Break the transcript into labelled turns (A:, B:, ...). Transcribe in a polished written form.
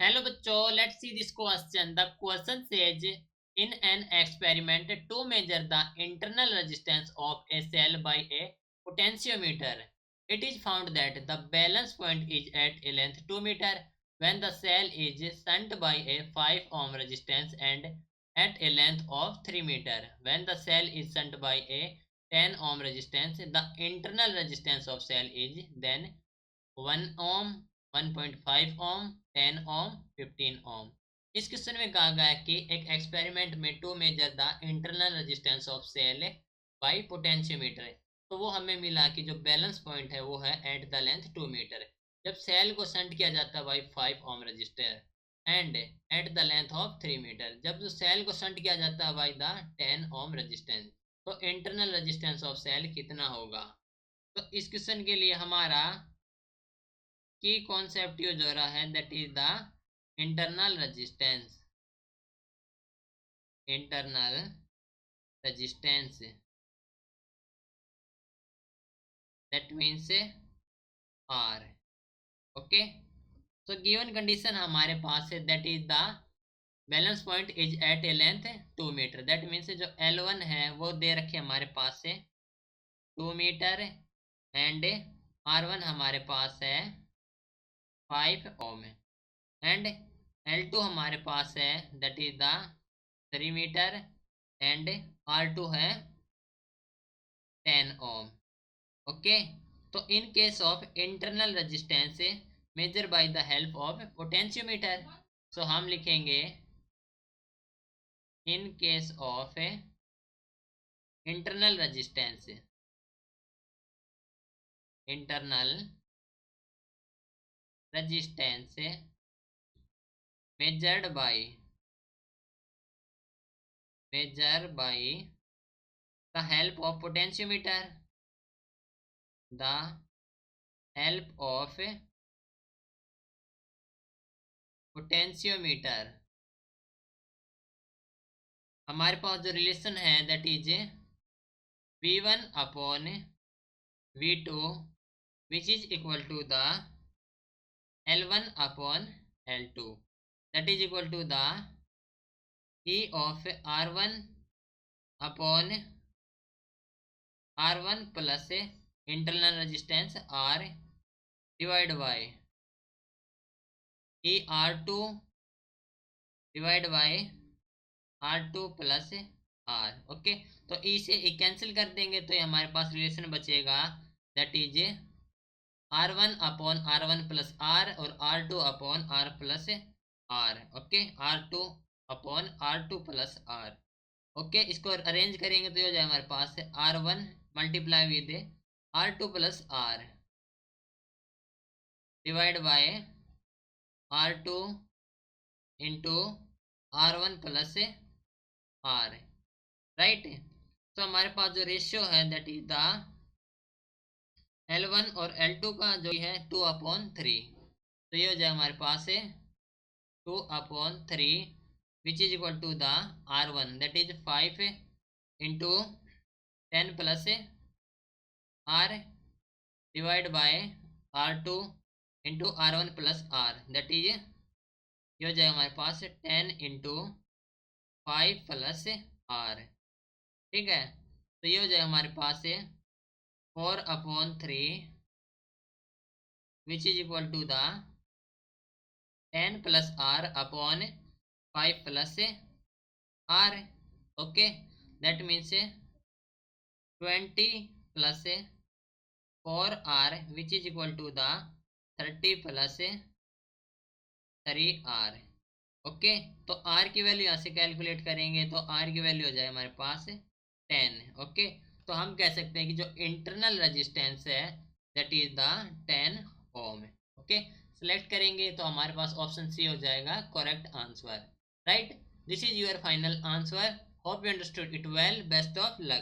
A: Hello बच्चों, let's see this question. The question says in an experiment to measure the internal resistance of a cell by a potentiometer. It is found that the balance point is at a length 2 meter when the cell is shunt by a 5 ohm resistance and at a length of 3 meter when the cell is shunt by a 10 ohm resistance. The internal resistance of cell is then 1 ओम 1.5 ओम 10 ओम 15 ओम। इस question में कहा गया है कि एक experiment में to measure the internal resistance of cell by potentiometer. तो वो हमें मिला कि जो बैलेंस पॉइंट है वो है एट द लेंथ 2 मीटर जब सेल को शंट किया जाता है by 5 ohm resistor and at the length of 3 metre जब जो सेल को शंट किया जाता है बाय द 10 ओम रजिस्टेंस। तो इंटरनल रेजिस्टेंस ऑफ सेल कितना होगा। तो इस क्वेश्चन के लिए हमारा की कॉन्सेप्ट यूज हो रहा है that is the internal resistance. Internal resistance that means R. Okay, so given condition हमारे पास है that is the balance point is at a length 2 metre. That means जो L1 है वो दे रखे हमारे पास से 2 मीटर एंड R1 हमारे पास है 5 ओम एंड L2 हमारे पास है that is the 3 meter and R2 है 10 ओम। ओके, तो in case of internal resistance measure by the help of potentiometer. So हम लिखेंगे in case of internal resistance, internal resistance measured by the help of potentiometer, the help of potentiometer। हमारे पास जो relation है that is V1 upon V2 which is equal to the L1 upon L2 that is equal to the E of R1 upon R1 plus internal resistance R divide by E R2 divide by R2 plus R। Okay, तो E से E cancel कर देंगे तो ये हमारे पास relation बचेगा that is R1 upon R1 plus R और R2 upon R plus R। Okay, R2 upon R2 plus R। Okay, इसको अरेंज करेंगे तो हो जाए हमारे पास R1 multiply with R2 plus R divide by R2 into R1 plus R। Right, तो हमारे पास जो रेशियो है दैट इज द L1 और L2 का जो है 2/3। तो ये हो जाए हमारे पास 2/3 which is equal to the R1 that is 5 into 10 plus R divide by R2 into R1 plus R that is ये हो जाएगा हमारे पास 10 इंटू 5 प्लस R। ठीक है, तो ये हो जाएगा हमारे पास 4/3 which is equal to the 10 plus R upon 5 plus R। Okay, that means 20 plus 4R which is equal to the 30 plus 3R। Okay, तो R की वैल्यू यहाँ से कैलकुलेट करेंगे तो R की वैल्यू हो जाए हमारे पास 10। ओके, तो हम कह सकते हैं कि जो इंटरनल रेजिस्टेंस है that is the 10 ohm. Okay, select करेंगे तो हमारे पास ऑप्शन सी हो जाएगा correct answer. Right, this is your final answer. Hope you understood it well. Best of luck.